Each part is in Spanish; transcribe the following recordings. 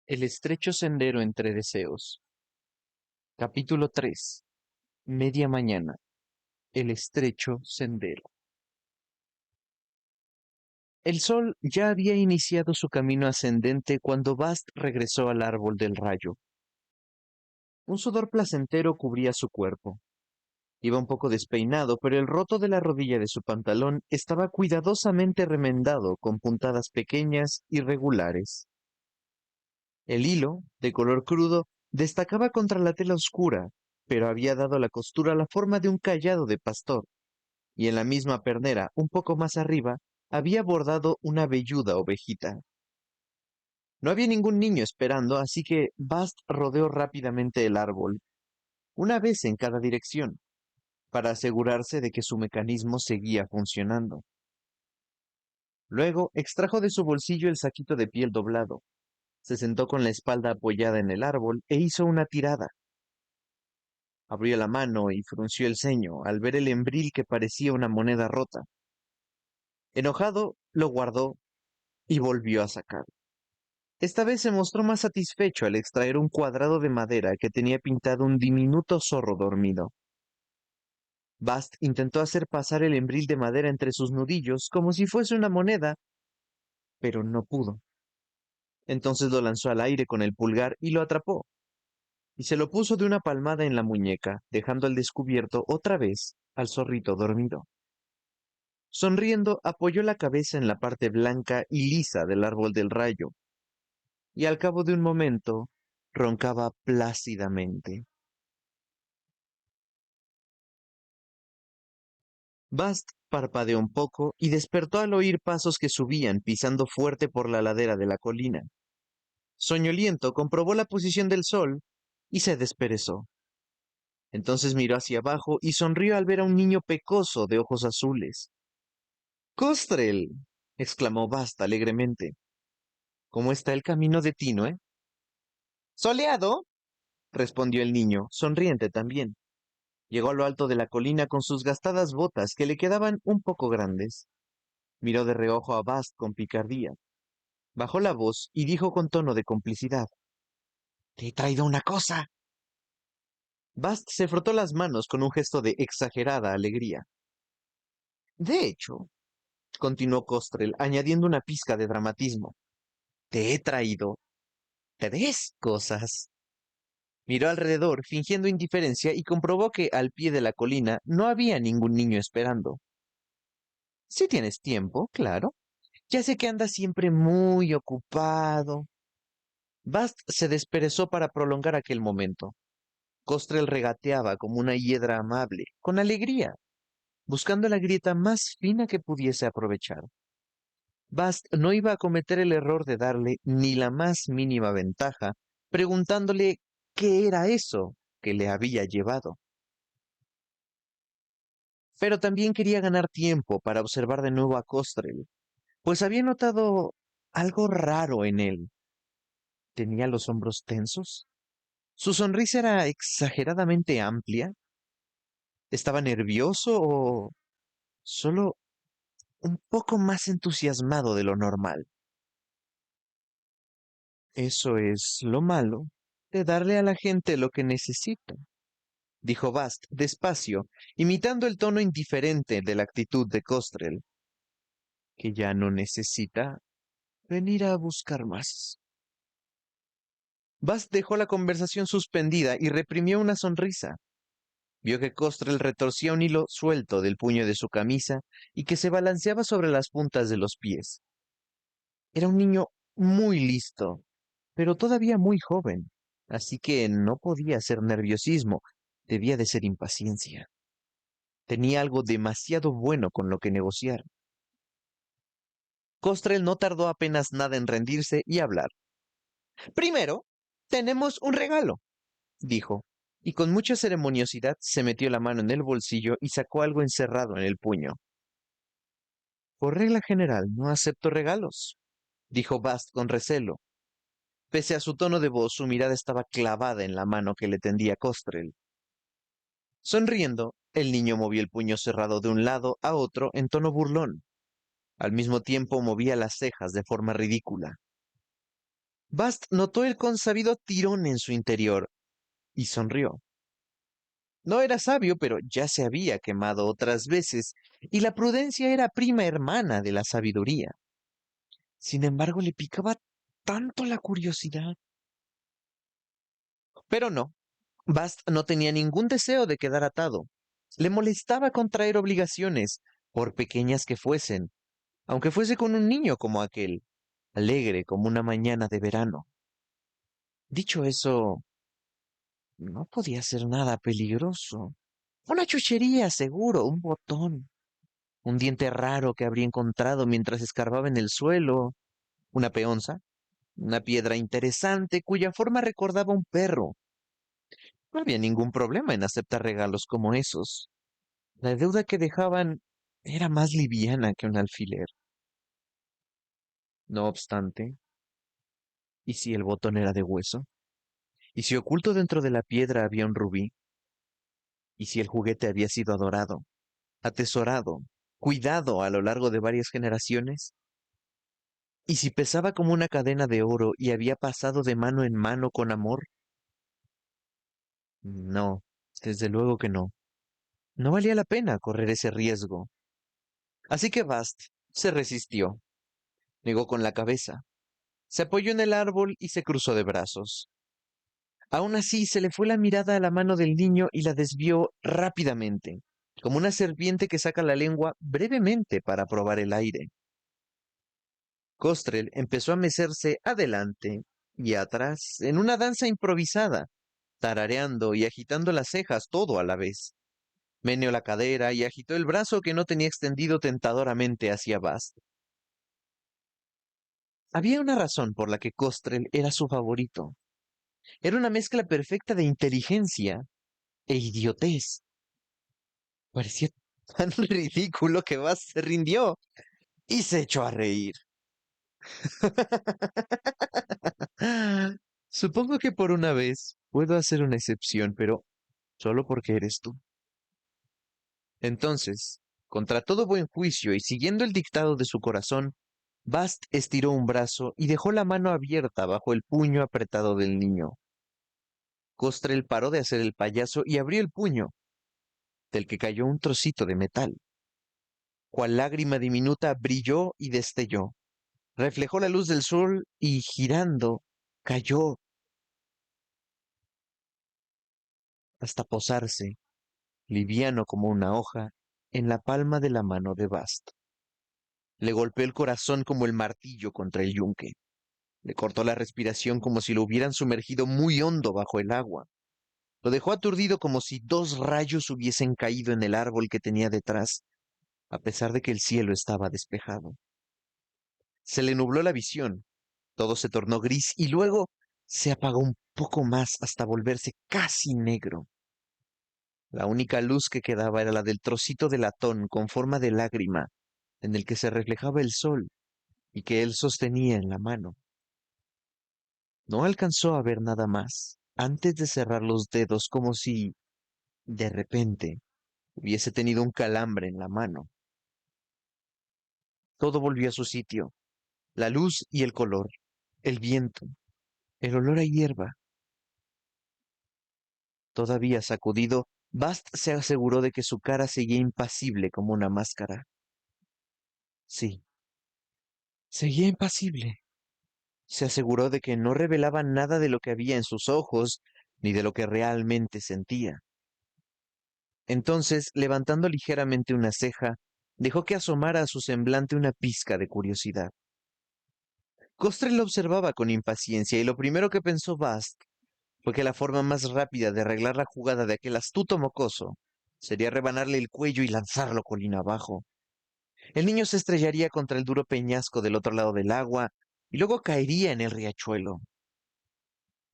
El estrecho sendero entre deseos. Capítulo 3. Media mañana. El estrecho sendero. El sol ya había iniciado su camino ascendente cuando Bast regresó al árbol del rayo. Un sudor placentero cubría su cuerpo. Iba un poco despeinado, pero el roto de la rodilla de su pantalón estaba cuidadosamente remendado con puntadas pequeñas y regulares. El hilo, de color crudo, destacaba contra la tela oscura, pero había dado a la costura la forma de un cayado de pastor, y en la misma pernera, un poco más arriba, había bordado una velluda ovejita. No había ningún niño esperando, así que Bast rodeó rápidamente el árbol, una vez en cada dirección, para asegurarse de que su mecanismo seguía funcionando. Luego extrajo de su bolsillo el saquito de piel doblado, se sentó con la espalda apoyada en el árbol e hizo una tirada. Abrió la mano y frunció el ceño al ver el embril que parecía una moneda rota. Enojado, lo guardó y volvió a sacar. Esta vez se mostró más satisfecho al extraer un cuadrado de madera que tenía pintado un diminuto zorro dormido. Bast intentó hacer pasar el embril de madera entre sus nudillos como si fuese una moneda, pero no pudo. Entonces lo lanzó al aire con el pulgar y lo atrapó, y se lo puso de una palmada en la muñeca, dejando al descubierto otra vez al zorrito dormido. Sonriendo, apoyó la cabeza en la parte blanca y lisa del árbol del rayo, y al cabo de un momento roncaba plácidamente. Bast parpadeó un poco y despertó al oír pasos que subían pisando fuerte por la ladera de la colina. Soñoliento comprobó la posición del sol y se desperezó. Entonces miró hacia abajo y sonrió al ver a un niño pecoso de ojos azules. ¡Costrel! Exclamó Bast alegremente. ¿Cómo está el camino de Tinoe? Soleado, respondió el niño, sonriente también. Llegó a lo alto de la colina con sus gastadas botas que le quedaban un poco grandes. Miró de reojo a Bast con picardía. Bajó la voz y dijo con tono de complicidad. Te he traído una cosa. Bast se frotó las manos con un gesto de exagerada alegría. De hecho, continuó Costrel, añadiendo una pizca de dramatismo, te he traído 3 cosas. Miró alrededor, fingiendo indiferencia, y comprobó que al pie de la colina no había ningún niño esperando. Si tienes tiempo, claro. Ya sé que andas siempre muy ocupado. Bast se desperezó para prolongar aquel momento. Costrel regateaba como una hiedra amable, con alegría, buscando la grieta más fina que pudiese aprovechar. Bast no iba a cometer el error de darle ni la más mínima ventaja, preguntándole qué era eso que le había llevado. Pero también quería ganar tiempo para observar de nuevo a Costrel, pues había notado algo raro en él. ¿Tenía los hombros tensos? ¿Su sonrisa era exageradamente amplia? ¿Estaba nervioso o solo un poco más entusiasmado de lo normal? Eso es lo malo de darle a la gente lo que necesita, dijo Bast despacio, imitando el tono indiferente de la actitud de Costrel, que ya no necesita venir a buscar más. Bast dejó la conversación suspendida y reprimió una sonrisa. Vio que Costrel retorcía un hilo suelto del puño de su camisa y que se balanceaba sobre las puntas de los pies. Era un niño muy listo, pero todavía muy joven, así que no podía ser nerviosismo, debía de ser impaciencia. Tenía algo demasiado bueno con lo que negociar. Costrel no tardó apenas nada en rendirse y hablar. Primero, tenemos un regalo, dijo, y con mucha ceremoniosidad se metió la mano en el bolsillo y sacó algo encerrado en el puño. Por regla general, no acepto regalos, dijo Bast con recelo. Pese a su tono de voz, su mirada estaba clavada en la mano que le tendía Costrel. Sonriendo, el niño movió el puño cerrado de un lado a otro en tono burlón. Al mismo tiempo movía las cejas de forma ridícula. Bast notó el consabido tirón en su interior y sonrió. No era sabio, pero ya se había quemado otras veces, y la prudencia era prima hermana de la sabiduría. Sin embargo, le picaba tanto la curiosidad. Pero no, Bast no tenía ningún deseo de quedar atado. Le molestaba contraer obligaciones, por pequeñas que fuesen, aunque fuese con un niño como aquel, alegre como una mañana de verano. Dicho eso, no podía ser nada peligroso. Una chuchería, seguro, un botón, un diente raro que habría encontrado mientras escarbaba en el suelo, una peonza, una piedra interesante cuya forma recordaba un perro. No había ningún problema en aceptar regalos como esos. La deuda que dejaban era más liviana que un alfiler. No obstante, ¿y si el botón era de hueso? ¿Y si oculto dentro de la piedra había un rubí? ¿Y si el juguete había sido adorado, atesorado, cuidado a lo largo de varias generaciones? ¿Y si pesaba como una cadena de oro y había pasado de mano en mano con amor? No, desde luego que no. No valía la pena correr ese riesgo. Así que Bast se resistió, negó con la cabeza, se apoyó en el árbol y se cruzó de brazos. Aún así, se le fue la mirada a la mano del niño y la desvió rápidamente, como una serpiente que saca la lengua brevemente para probar el aire. Costrel empezó a mecerse adelante y atrás en una danza improvisada, tarareando y agitando las cejas todo a la vez. Meneó la cadera y agitó el brazo que no tenía extendido tentadoramente hacia Bast. Había una razón por la que Costrel era su favorito. Era una mezcla perfecta de inteligencia e idiotez. Parecía tan ridículo que Bast se rindió y se echó a reír. Supongo que por una vez puedo hacer una excepción, pero solo porque eres tú. Entonces, contra todo buen juicio y siguiendo el dictado de su corazón, Bast estiró un brazo y dejó la mano abierta bajo el puño apretado del niño. Costrel paró de hacer el payaso y abrió el puño, del que cayó un trocito de metal. Cual lágrima diminuta brilló y destelló. Reflejó la luz del sol y, girando, cayó hasta posarse, liviano como una hoja, en la palma de la mano de Bast. Le golpeó el corazón como el martillo contra el yunque. Le cortó la respiración como si lo hubieran sumergido muy hondo bajo el agua. Lo dejó aturdido como si dos rayos hubiesen caído en el árbol que tenía detrás, a pesar de que el cielo estaba despejado. Se le nubló la visión, todo se tornó gris y luego se apagó un poco más hasta volverse casi negro. La única luz que quedaba era la del trocito de latón con forma de lágrima, en el que se reflejaba el sol y que él sostenía en la mano. No alcanzó a ver nada más, antes de cerrar los dedos como si, de repente, hubiese tenido un calambre en la mano. Todo volvió a su sitio, la luz y el color, el viento, el olor a hierba. Todavía sacudido, Bast se aseguró de que su cara seguía impasible como una máscara. Sí, seguía impasible. Se aseguró de que no revelaba nada de lo que había en sus ojos, ni de lo que realmente sentía. Entonces, levantando ligeramente una ceja, dejó que asomara a su semblante una pizca de curiosidad. Costrel lo observaba con impaciencia y lo primero que pensó Bast fue que la forma más rápida de arreglar la jugada de aquel astuto mocoso sería rebanarle el cuello y lanzarlo colina abajo. El niño se estrellaría contra el duro peñasco del otro lado del agua y luego caería en el riachuelo.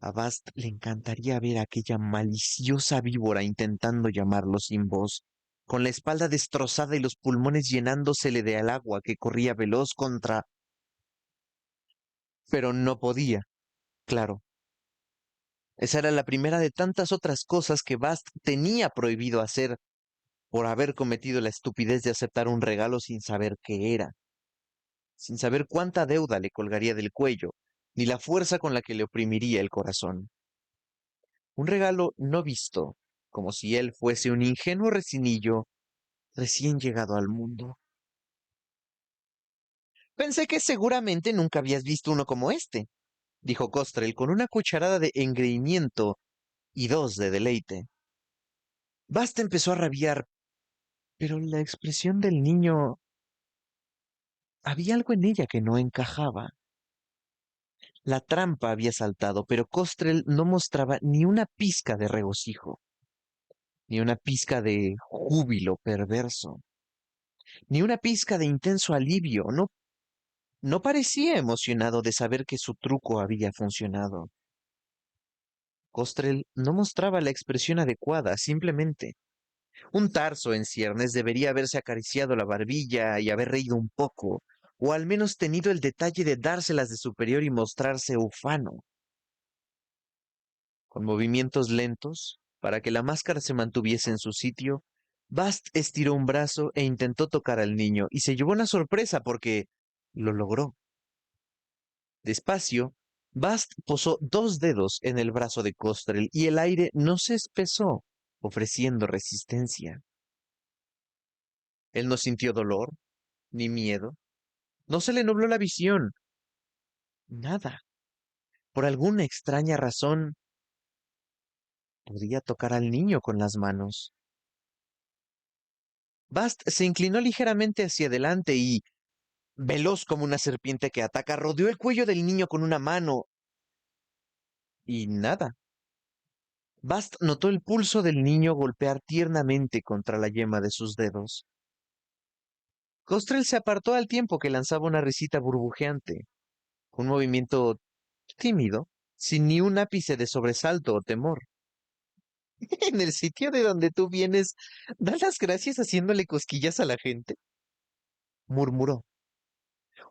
A Bast le encantaría ver a aquella maliciosa víbora intentando llamarlo sin voz, con la espalda destrozada y los pulmones llenándosele de al agua que corría veloz contra... Pero no podía, claro. Esa era la primera de tantas otras cosas que Bast tenía prohibido hacer por haber cometido la estupidez de aceptar un regalo sin saber qué era, sin saber cuánta deuda le colgaría del cuello, ni la fuerza con la que le oprimiría el corazón. Un regalo no visto, como si él fuese un ingenuo recinillo recién llegado al mundo. Pensé que seguramente nunca habías visto uno como este, dijo Costrel con una cucharada de engreimiento y dos de deleite. Bast empezó a rabiar, pero la expresión del niño... Había algo en ella que no encajaba. La trampa había saltado, pero Costrel no mostraba ni una pizca de regocijo, ni una pizca de júbilo perverso, ni una pizca de intenso alivio. No parecía emocionado de saber que su truco había funcionado. Costrel no mostraba la expresión adecuada, simplemente. Un tarso en ciernes debería haberse acariciado la barbilla y haber reído un poco, o al menos tenido el detalle de dárselas de superior y mostrarse ufano. Con movimientos lentos, para que la máscara se mantuviese en su sitio, Bast estiró un brazo e intentó tocar al niño, y se llevó una sorpresa porque lo logró. Despacio, Bast posó dos dedos en el brazo de Costrel y el aire no se espesó, ofreciendo resistencia. Él no sintió dolor, ni miedo. No se le nubló la visión. Nada. Por alguna extraña razón, podía tocar al niño con las manos. Bast se inclinó ligeramente hacia adelante y, veloz como una serpiente que ataca, rodeó el cuello del niño con una mano. Y nada. Bast notó el pulso del niño golpear tiernamente contra la yema de sus dedos. Costrel se apartó al tiempo que lanzaba una risita burbujeante, un movimiento tímido, sin ni un ápice de sobresalto o temor. En el sitio de donde tú vienes, ¿da las gracias haciéndole cosquillas a la gente? Murmuró.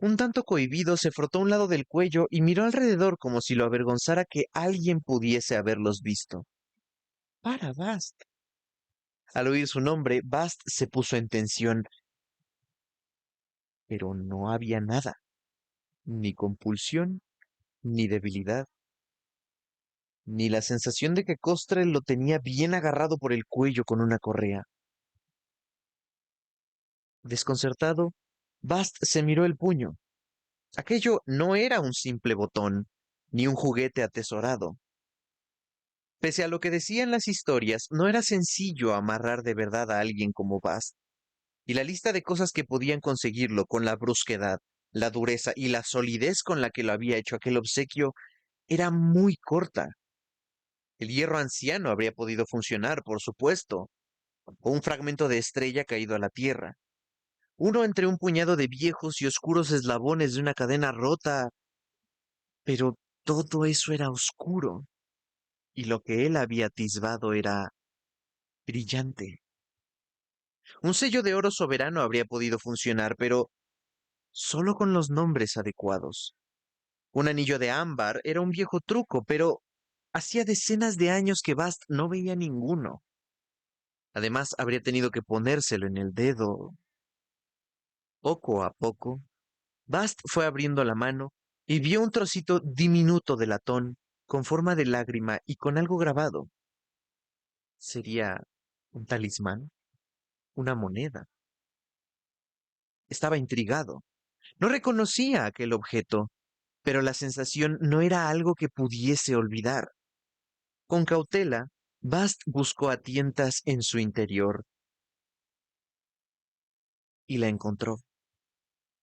Un tanto cohibido se frotó a un lado del cuello y miró alrededor como si lo avergonzara que alguien pudiese haberlos visto. Para, Bast. Al oír su nombre, Bast se puso en tensión, pero no había nada, ni compulsión, ni debilidad, ni la sensación de que Costrel lo tenía bien agarrado por el cuello con una correa. Desconcertado, Bast se miró el puño. Aquello no era un simple botón, ni un juguete atesorado. Pese a lo que decían las historias, no era sencillo amarrar de verdad a alguien como Bast, y la lista de cosas que podían conseguirlo con la brusquedad, la dureza y la solidez con la que lo había hecho aquel obsequio era muy corta. El hierro anciano habría podido funcionar, por supuesto, o un fragmento de estrella caído a la tierra. Uno entre un puñado de viejos y oscuros eslabones de una cadena rota, pero todo eso era oscuro, y lo que él había atisbado era brillante. Un sello de oro soberano habría podido funcionar, pero solo con los nombres adecuados. Un anillo de ámbar era un viejo truco, pero hacía decenas de años que Bast no veía ninguno. Además, habría tenido que ponérselo en el dedo. Poco a poco, Bast fue abriendo la mano y vio un trocito diminuto de latón con forma de lágrima y con algo grabado. ¿Sería un talismán? ¿Una moneda? Estaba intrigado. No reconocía aquel objeto, pero la sensación no era algo que pudiese olvidar. Con cautela, Bast buscó a tientas en su interior y la encontró.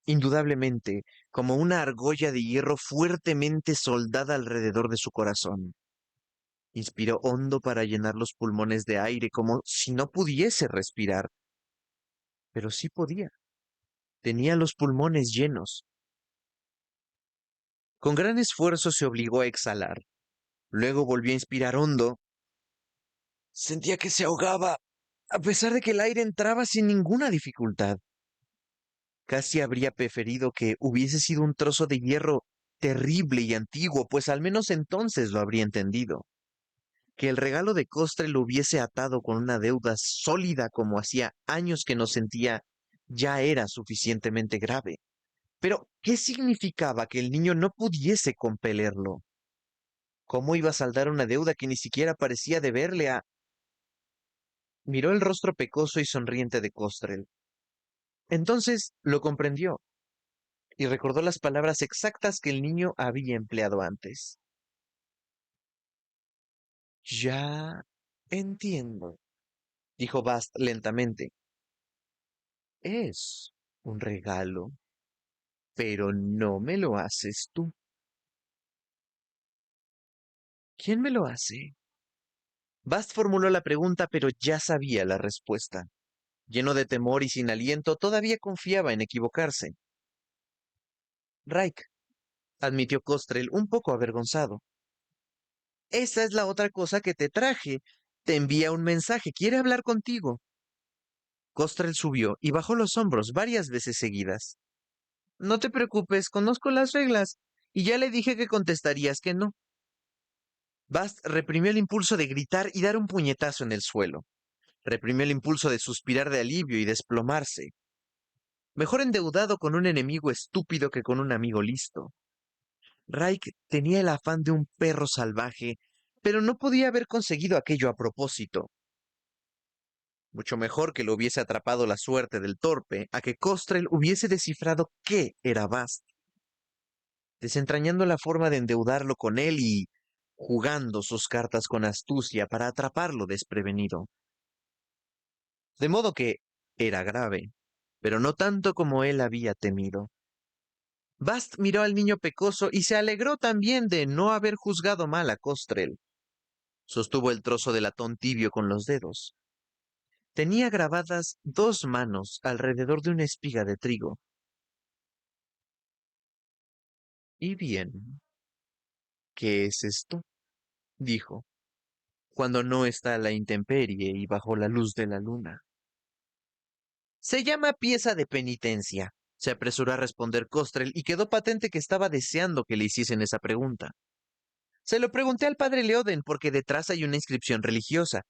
Indudablemente, como una argolla de hierro fuertemente soldada alrededor de su corazón. Inspiró hondo para llenar los pulmones de aire como si no pudiese respirar. Pero sí podía. Tenía los pulmones llenos. Con gran esfuerzo se obligó a exhalar. Luego volvió a inspirar hondo. Sentía que se ahogaba, a pesar de que el aire entraba sin ninguna dificultad. Casi habría preferido que hubiese sido un trozo de hierro terrible y antiguo, pues al menos entonces lo habría entendido. Que el regalo de Costre lo hubiese atado con una deuda sólida como hacía años que no sentía, ya era suficientemente grave. Pero, ¿qué significaba que el niño no pudiese compelerlo? ¿Cómo iba a saldar una deuda que ni siquiera parecía deberle a... Miró el rostro pecoso y sonriente de Costrel. Entonces lo comprendió y recordó las palabras exactas que el niño había empleado antes. Ya entiendo, dijo Bast lentamente. Es un regalo, pero no me lo haces tú. ¿Quién me lo hace? Bast formuló la pregunta, pero ya sabía la respuesta. Lleno de temor y sin aliento, todavía confiaba en equivocarse. Reich, admitió Costrel un poco avergonzado. Esa es la otra cosa que te traje. Te envía un mensaje, quiere hablar contigo. Costrel subió y bajó los hombros varias veces seguidas. No te preocupes, conozco las reglas, y ya le dije que contestarías que no. Bast reprimió el impulso de gritar y dar un puñetazo en el suelo. Reprimió el impulso de suspirar de alivio y desplomarse. Mejor endeudado con un enemigo estúpido que con un amigo listo. Reich tenía el afán de un perro salvaje, pero no podía haber conseguido aquello a propósito. Mucho mejor que lo hubiese atrapado la suerte del torpe a que Costrel hubiese descifrado qué era Bast, desentrañando la forma de endeudarlo con él y jugando sus cartas con astucia para atraparlo desprevenido. De modo que era grave, pero no tanto como él había temido. Bast miró al niño pecoso y se alegró también de no haber juzgado mal a Costrel. Sostuvo el trozo de latón tibio con los dedos. Tenía grabadas dos manos alrededor de una espiga de trigo. Y bien, ¿qué es esto? Dijo, cuando no está a la intemperie y bajo la luz de la luna. Se llama pieza de penitencia, se apresuró a responder Costrel y quedó patente que estaba deseando que le hiciesen esa pregunta. Se lo pregunté al padre Leoden porque detrás hay una inscripción religiosa,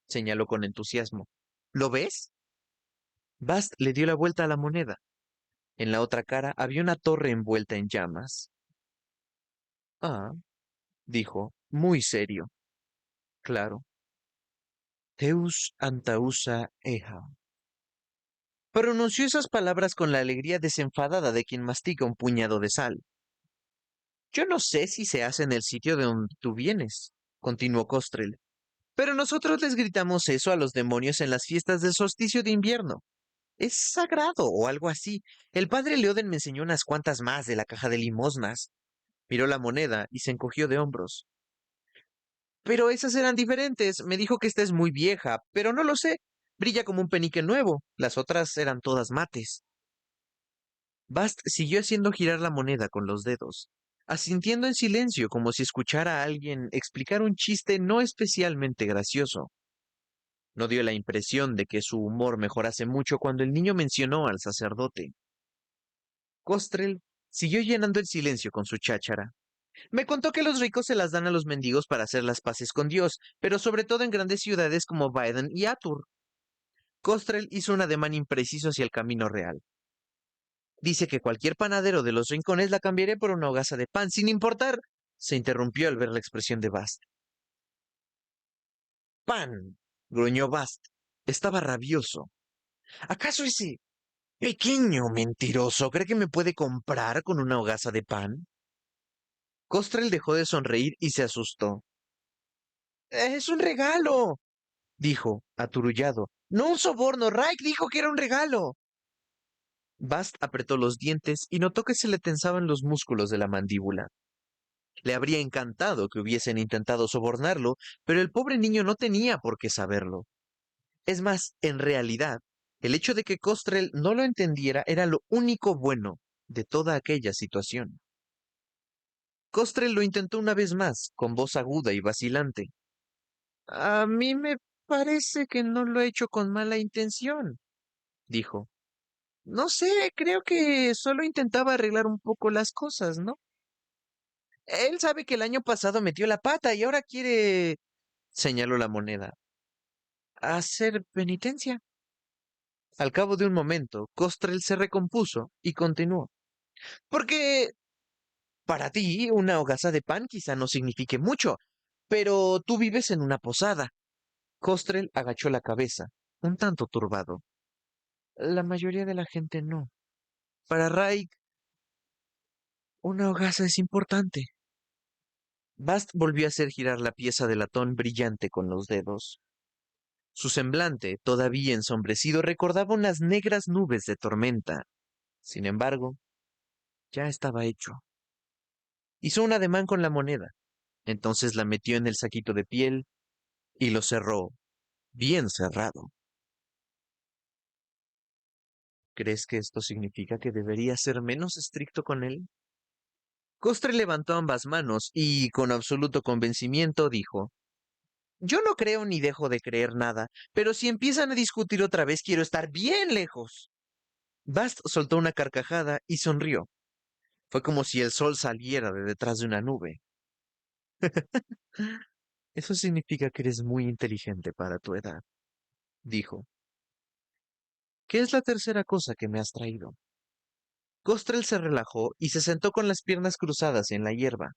señaló con entusiasmo. ¿Lo ves? Bast le dio la vuelta a la moneda. En la otra cara había una torre envuelta en llamas. Ah, dijo, muy serio. Claro. Teus antausa eja. Pronunció esas palabras con la alegría desenfadada de quien mastica un puñado de sal. Yo no sé si se hace en el sitio de donde tú vienes, continuó Costrel, pero nosotros les gritamos eso a los demonios en las fiestas del solsticio de invierno. Es sagrado o algo así. El padre Leoden me enseñó unas cuantas más de la caja de limosnas. Miró la moneda y se encogió de hombros. Pero esas eran diferentes. Me dijo que esta es muy vieja, pero no lo sé. Brilla como un penique nuevo. Las otras eran todas mates. Bast siguió haciendo girar la moneda con los dedos, asintiendo en silencio como si escuchara a alguien explicar un chiste no especialmente gracioso. No dio la impresión de que su humor mejorase mucho cuando el niño mencionó al sacerdote. Costrel siguió llenando el silencio con su cháchara. Me contó que los ricos se las dan a los mendigos para hacer las paces con Dios, pero sobre todo en grandes ciudades como Baden y Atur. Costrel hizo un ademán impreciso hacia el camino real. Dice que cualquier panadero de los rincones la cambiaría por una hogaza de pan, sin importar. Se interrumpió al ver la expresión de Bast. ¡Pan! Gruñó Bast. Estaba rabioso. ¿Acaso ese pequeño mentiroso cree que me puede comprar con una hogaza de pan? Costrel dejó de sonreír y se asustó. ¡Es un regalo! Dijo, aturullado. No un soborno. Reich dijo que era un regalo. Bast apretó los dientes y notó que se le tensaban los músculos de la mandíbula. Le habría encantado que hubiesen intentado sobornarlo, pero el pobre niño no tenía por qué saberlo. Es más, en realidad, el hecho de que Costrel no lo entendiera era lo único bueno de toda aquella situación. Costrel lo intentó una vez más, con voz aguda y vacilante. A mí me parece que no lo he hecho con mala intención, dijo. No sé, creo que solo intentaba arreglar un poco las cosas, ¿no? Él sabe que el año pasado metió la pata y ahora quiere... señaló la moneda. Hacer penitencia. Al cabo de un momento, Costrel se recompuso y continuó. Porque para ti una hogaza de pan quizá no signifique mucho, pero tú vives en una posada. Costrel agachó la cabeza, un tanto turbado. La mayoría de la gente no. Para Raik, una hogaza es importante. Bast volvió a hacer girar la pieza de latón brillante con los dedos. Su semblante, todavía ensombrecido, recordaba unas negras nubes de tormenta. Sin embargo, ya estaba hecho. Hizo un ademán con la moneda. Entonces la metió en el saquito de piel y lo cerró, bien cerrado. ¿Crees que esto significa que debería ser menos estricto con él? Costre levantó ambas manos y, con absoluto convencimiento, dijo: Yo no creo ni dejo de creer nada, pero si empiezan a discutir otra vez, quiero estar bien lejos. Bast soltó una carcajada y sonrió. Fue como si el sol saliera de detrás de una nube. Eso significa que eres muy inteligente para tu edad, dijo. ¿Qué es la tercera cosa que me has traído? Costrel se relajó y se sentó con las piernas cruzadas en la hierba.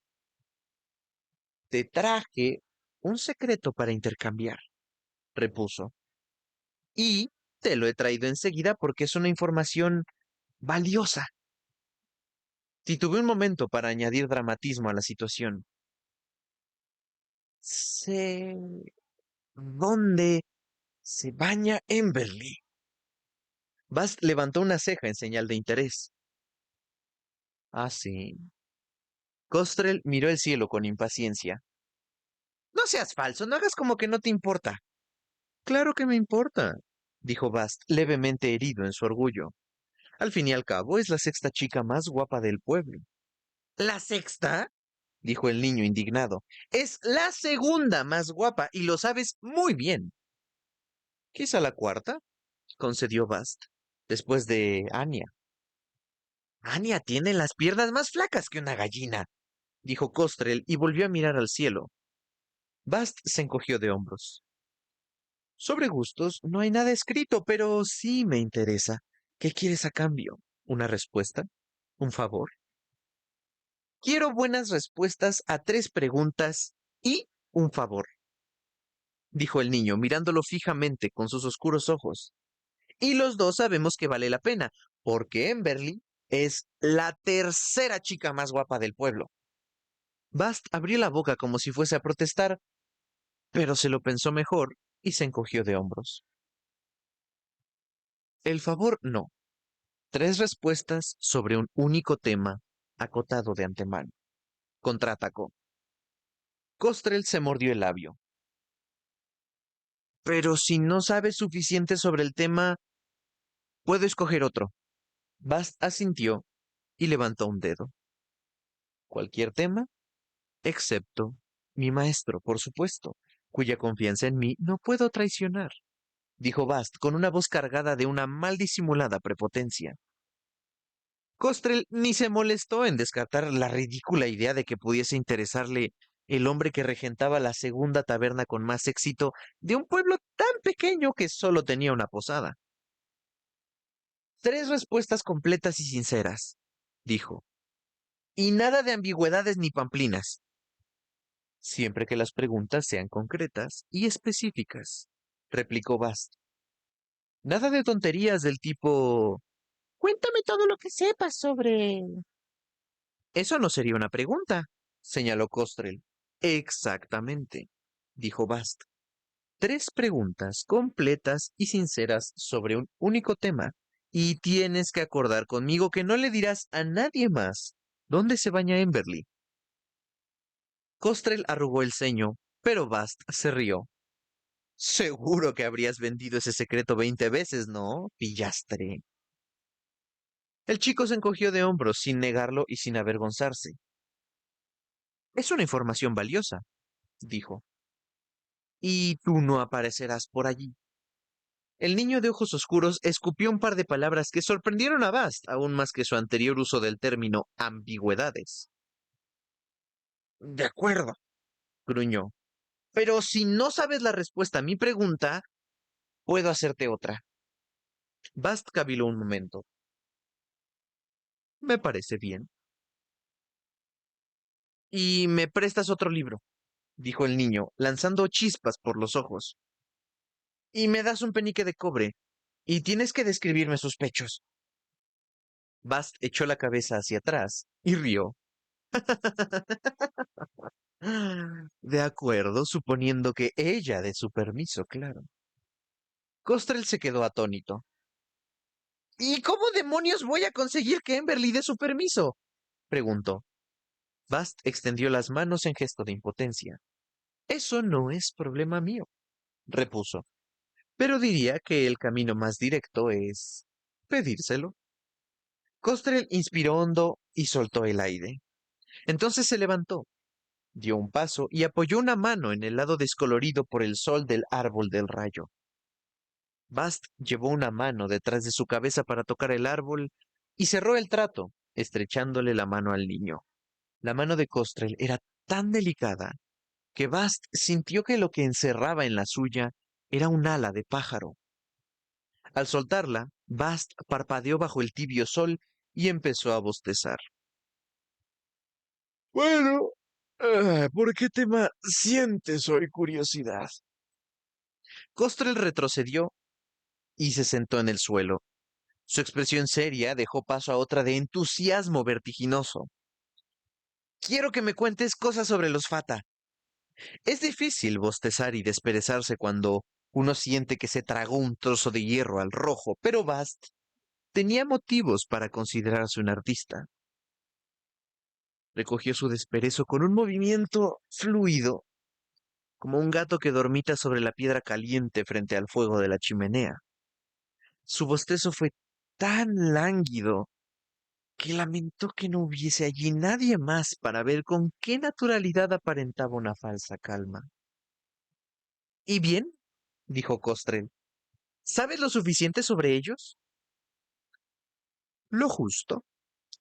Te traje un secreto para intercambiar, repuso. Y te lo he traído enseguida porque es una información valiosa. Titubeé un momento para añadir dramatismo a la situación. Sé dónde se baña Emberly. Bast levantó una ceja en señal de interés. Ah, sí. Costrel miró el cielo con impaciencia. No seas falso, no hagas como que no te importa. Claro que me importa, dijo Bast, levemente herido en su orgullo. Al fin y al cabo, es la sexta chica más guapa del pueblo. ¿La sexta? Dijo el niño indignado. Es la segunda más guapa y lo sabes muy bien. Quizá la cuarta, concedió Bast, después de Anya. Anya tiene las piernas más flacas que una gallina, dijo Costrel y volvió a mirar al cielo. Bast se encogió de hombros. Sobre gustos no hay nada escrito, pero sí me interesa. ¿Qué quieres a cambio? ¿Una respuesta? ¿Un favor? Quiero buenas respuestas a 3 preguntas y un favor, dijo el niño, mirándolo fijamente con sus oscuros ojos. Y los dos sabemos que vale la pena, porque Emberly es la tercera chica más guapa del pueblo. Bast abrió la boca como si fuese a protestar, pero se lo pensó mejor y se encogió de hombros. El favor no. 3 respuestas sobre un único tema, acotado de antemano. Contraatacó. Costrel se mordió el labio. Pero si no sabes suficiente sobre el tema, puedo escoger otro. Bast asintió y levantó un dedo. Cualquier tema, excepto mi maestro, por supuesto, cuya confianza en mí no puedo traicionar, dijo Bast con una voz cargada de una mal disimulada prepotencia. Costrel ni se molestó en descartar la ridícula idea de que pudiese interesarle el hombre que regentaba la segunda taberna con más éxito de un pueblo tan pequeño que solo tenía una posada. 3 respuestas completas y sinceras, dijo, y nada de ambigüedades ni pamplinas, siempre que las preguntas sean concretas y específicas, replicó Bast. Nada de tonterías del tipo, cuéntame todo lo que sepas sobre... Eso no sería una pregunta, señaló Costrel. Exactamente, dijo Bast. 3 preguntas completas y sinceras sobre un único tema. Y tienes que acordar conmigo que no le dirás a nadie más dónde se baña Emberly. Costrel arrugó el ceño, pero Bast se rió. Seguro que habrías vendido ese secreto 20 veces, ¿no, pillastre? El chico se encogió de hombros sin negarlo y sin avergonzarse. Es una información valiosa, dijo. Y tú no aparecerás por allí. El niño de ojos oscuros escupió un par de palabras que sorprendieron a Bast aún más que su anterior uso del término ambigüedades. De acuerdo, gruñó. Pero si no sabes la respuesta a mi pregunta, puedo hacerte otra. Bast caviló un momento. Me parece bien. ¿Y me prestas otro libro? Dijo el niño, lanzando chispas por los ojos. Y me das un penique de cobre. Y tienes que describirme sus pechos. Bast echó la cabeza hacia atrás y rió. De acuerdo, suponiendo que ella dé su permiso, claro. Costrel se quedó atónito. ¿Y cómo demonios voy a conseguir que Emberly dé su permiso? Preguntó. Bast extendió las manos en gesto de impotencia. Eso no es problema mío, repuso. Pero diría que el camino más directo es pedírselo. Costrel inspiró hondo y soltó el aire. Entonces se levantó, dio un paso y apoyó una mano en el lado descolorido por el sol del árbol del rayo. Bast llevó una mano detrás de su cabeza para tocar el árbol y cerró el trato, estrechándole la mano al niño. La mano de Costrel era tan delicada que Bast sintió que lo que encerraba en la suya era un ala de pájaro. Al soltarla, Bast parpadeó bajo el tibio sol y empezó a bostezar. Bueno, ¿por qué tema sientes hoy curiosidad? Costrel retrocedió y se sentó en el suelo. Su expresión seria dejó paso a otra de entusiasmo vertiginoso. Quiero que me cuentes cosas sobre los Fata. Es difícil bostezar y desperezarse cuando uno siente que se tragó un trozo de hierro al rojo, pero Bast tenía motivos para considerarse un artista. Recogió su desperezo con un movimiento fluido, como un gato que dormita sobre la piedra caliente frente al fuego de la chimenea. Su bostezo fue tan lánguido que lamentó que no hubiese allí nadie más para ver con qué naturalidad aparentaba una falsa calma. ¿Y bien? Dijo Costrel. ¿Sabes lo suficiente sobre ellos? Lo justo,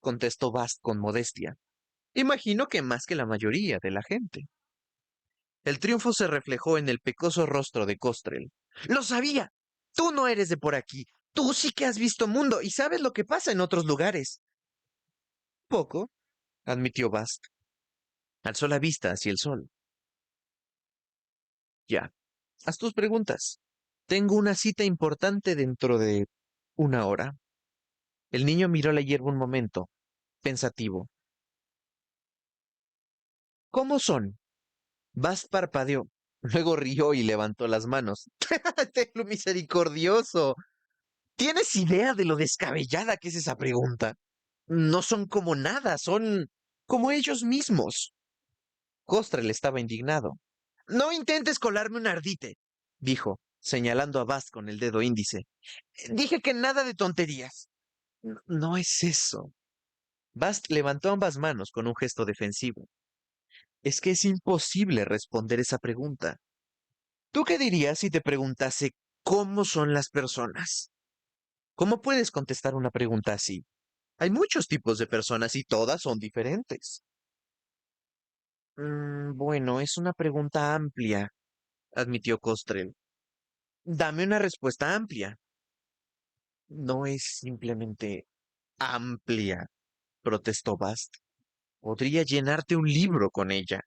contestó Bast con modestia. Imagino que más que la mayoría de la gente. El triunfo se reflejó en el pecoso rostro de Costrel. ¡Lo sabía! Tú no eres de por aquí. Tú sí que has visto mundo y sabes lo que pasa en otros lugares. Poco, admitió Bast. Alzó la vista hacia el sol. Ya. Haz tus preguntas. Tengo una cita importante dentro de una hora. El niño miró la hierba un momento, pensativo. ¿Cómo son? Bast parpadeó. Luego rió y levantó las manos. ¡Lo misericordioso! ¿Tienes idea de lo descabellada que es esa pregunta? No son como nada, son como ellos mismos. Costrel estaba indignado. No intentes colarme un ardite, dijo, señalando a Bast con el dedo índice. Dije que nada de tonterías. No es eso. Bast levantó ambas manos con un gesto defensivo. Es que es imposible responder esa pregunta. ¿Tú qué dirías si te preguntase cómo son las personas? ¿Cómo puedes contestar una pregunta así? Hay muchos tipos de personas y todas son diferentes. Bueno, es una pregunta amplia, admitió Costrel. Dame una respuesta amplia. No es simplemente amplia, protestó Bast. Podría llenarte un libro con ella.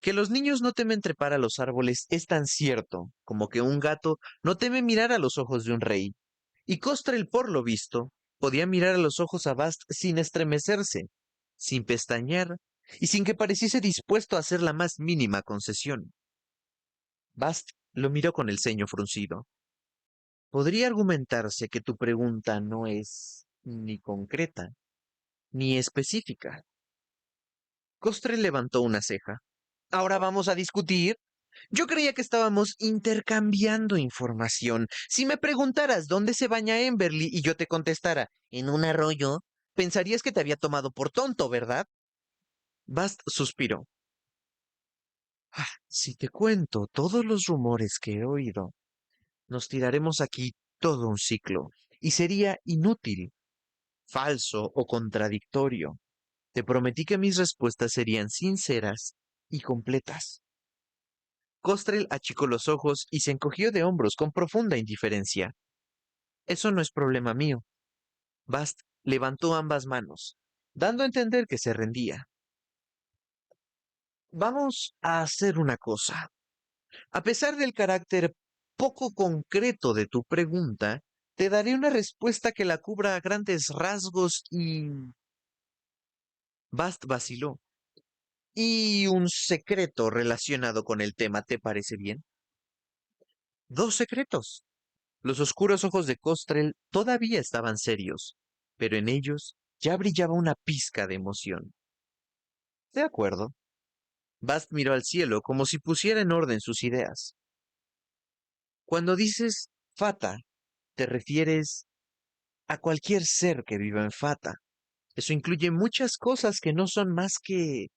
Que los niños no temen trepar a los árboles es tan cierto como que un gato no teme mirar a los ojos de un rey. Y Costrel, por lo visto, podía mirar a los ojos a Bast sin estremecerse, sin pestañear y sin que pareciese dispuesto a hacer la más mínima concesión. Bast lo miró con el ceño fruncido. Podría argumentarse que tu pregunta no es ni concreta ni específica. Costrel levantó una ceja. ¿Ahora vamos a discutir? Yo creía que estábamos intercambiando información. Si me preguntaras dónde se baña Emberly y yo te contestara en un arroyo, pensarías que te había tomado por tonto, ¿verdad? Bast suspiró. Si te cuento todos los rumores que he oído, nos tiraremos aquí todo un ciclo, y sería inútil, falso o contradictorio. Te prometí que mis respuestas serían sinceras y completas. Costrel achicó los ojos y se encogió de hombros con profunda indiferencia. Eso no es problema mío. Bast levantó ambas manos, dando a entender que se rendía. Vamos a hacer una cosa. A pesar del carácter poco concreto de tu pregunta, te daré una respuesta que la cubra a grandes rasgos y... Bast vaciló. Y un secreto relacionado con el tema, ¿te parece bien? Dos secretos. Los oscuros ojos de Costrel todavía estaban serios, pero en ellos ya brillaba una pizca de emoción. De acuerdo. Bast miró al cielo como si pusiera en orden sus ideas. Cuando dices Fata, te refieres a cualquier ser que viva en Fata. Eso incluye muchas cosas que no son más que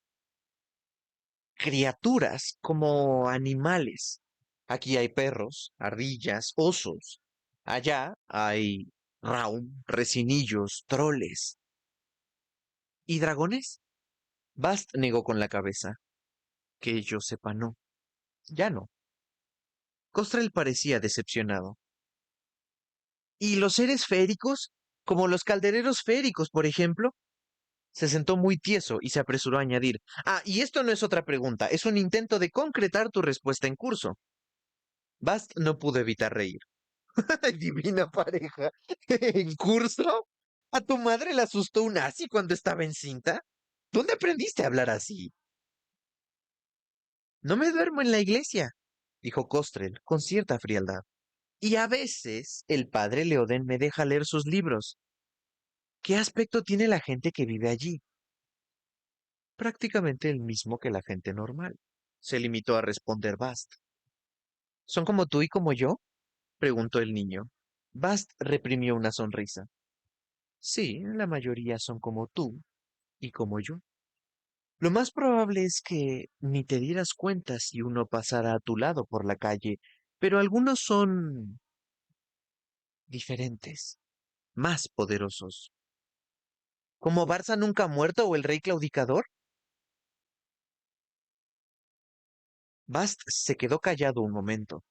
criaturas, como animales. Aquí hay perros, ardillas, osos. Allá hay raum, resinillos, troles. ¿Y dragones? Bast negó con la cabeza. Que yo sepa, no. Ya no. Costrel parecía decepcionado. ¿Y los seres féricos? Como los caldereros féricos, por ejemplo. Se sentó muy tieso y se apresuró a añadir. Ah, y esto no es otra pregunta, es un intento de concretar tu respuesta en curso. Bast no pudo evitar reír. Divina pareja. ¿En curso? ¿A tu madre le asustó un nazi cuando estaba encinta? ¿Dónde aprendiste a hablar así? No me duermo en la iglesia, dijo Costrel con cierta frialdad. Y a veces el padre Leoden me deja leer sus libros. ¿Qué aspecto tiene la gente que vive allí? Prácticamente el mismo que la gente normal, se limitó a responder Bast. ¿Son como tú y como yo? Preguntó el niño. Bast reprimió una sonrisa. Sí, la mayoría son como tú y como yo. Lo más probable es que ni te dieras cuenta si uno pasara a tu lado por la calle, pero algunos son diferentes, más poderosos. ¿Como Barça nunca muerto o el rey claudicador? Bast se quedó callado un momento.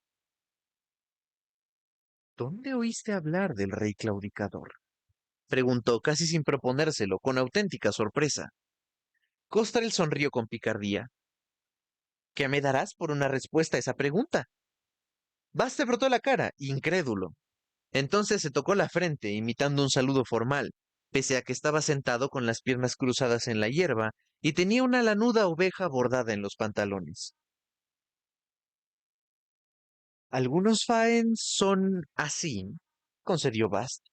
¿Dónde oíste hablar del rey claudicador? Preguntó casi sin proponérselo, con auténtica sorpresa. Costrel sonrió con picardía. ¿Qué me darás por una respuesta a esa pregunta? Bast se frotó la cara, incrédulo. Entonces se tocó la frente, imitando un saludo formal, pese a que estaba sentado con las piernas cruzadas en la hierba y tenía una lanuda oveja bordada en los pantalones. Algunos Faens son así, concedió Bast,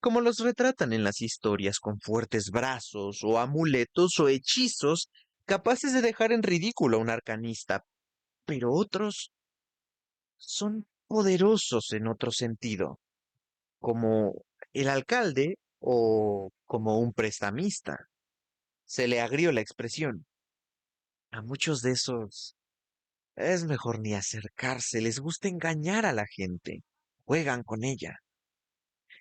como los retratan en las historias con fuertes brazos o amuletos o hechizos capaces de dejar en ridículo a un arcanista, pero otros son poderosos en otro sentido, como el alcalde o como un prestamista. Se le agrió la expresión. A muchos de esos es mejor ni acercarse, les gusta engañar a la gente, juegan con ella.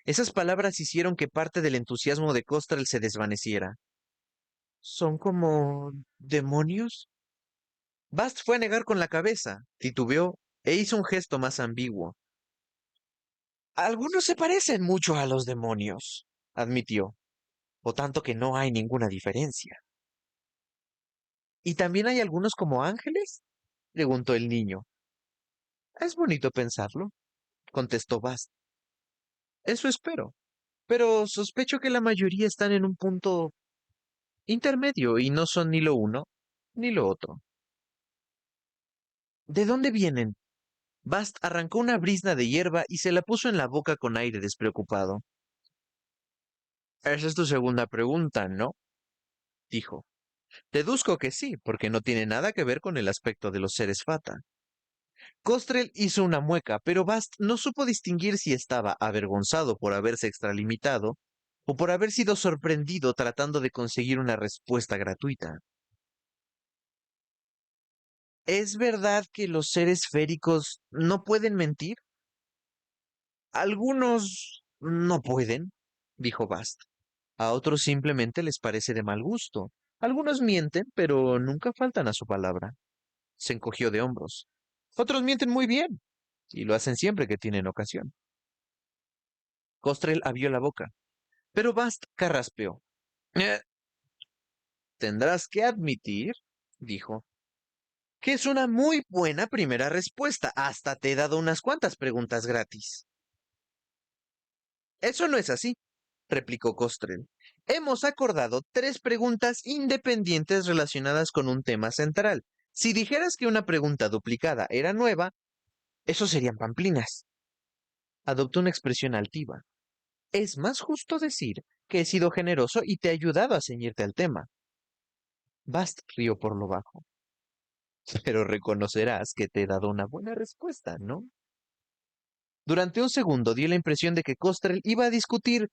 Esas palabras hicieron que parte del entusiasmo de Costral se desvaneciera. ¿Son como demonios? Bast fue a negar con la cabeza, titubeó e hizo un gesto más ambiguo. Algunos se parecen mucho a los demonios, admitió, o tanto que no hay ninguna diferencia. ¿Y también hay algunos como ángeles? Preguntó el niño. Es bonito pensarlo, contestó Bast. Eso espero, pero sospecho que la mayoría están en un punto intermedio y no son ni lo uno ni lo otro. ¿De dónde vienen? Bast arrancó una brizna de hierba y se la puso en la boca con aire despreocupado. Esa es tu segunda pregunta, ¿no? Dijo. Deduzco que sí, porque no tiene nada que ver con el aspecto de los seres Fata. Costrel hizo una mueca, pero Bast no supo distinguir si estaba avergonzado por haberse extralimitado o por haber sido sorprendido tratando de conseguir una respuesta gratuita. ¿Es verdad que los seres féricos no pueden mentir? Algunos no pueden, dijo Bast. A otros simplemente les parece de mal gusto. Algunos mienten, pero nunca faltan a su palabra. Se encogió de hombros. Otros mienten muy bien, y lo hacen siempre que tienen ocasión. Costrel abrió la boca. Pero Bast carraspeó. "Eh, tendrás que admitir, dijo, que es una muy buena primera respuesta. Hasta te he dado unas cuantas preguntas gratis. Eso no es así, replicó Costrel. Hemos acordado 3 preguntas independientes relacionadas con un tema central. Si dijeras que una pregunta duplicada era nueva, eso serían pamplinas. Adoptó una expresión altiva. Es más justo decir que he sido generoso y te he ayudado a ceñirte al tema. Bast rió por lo bajo. Pero reconocerás que te he dado una buena respuesta, ¿no? Durante un segundo dio la impresión de que Costrel iba a discutir,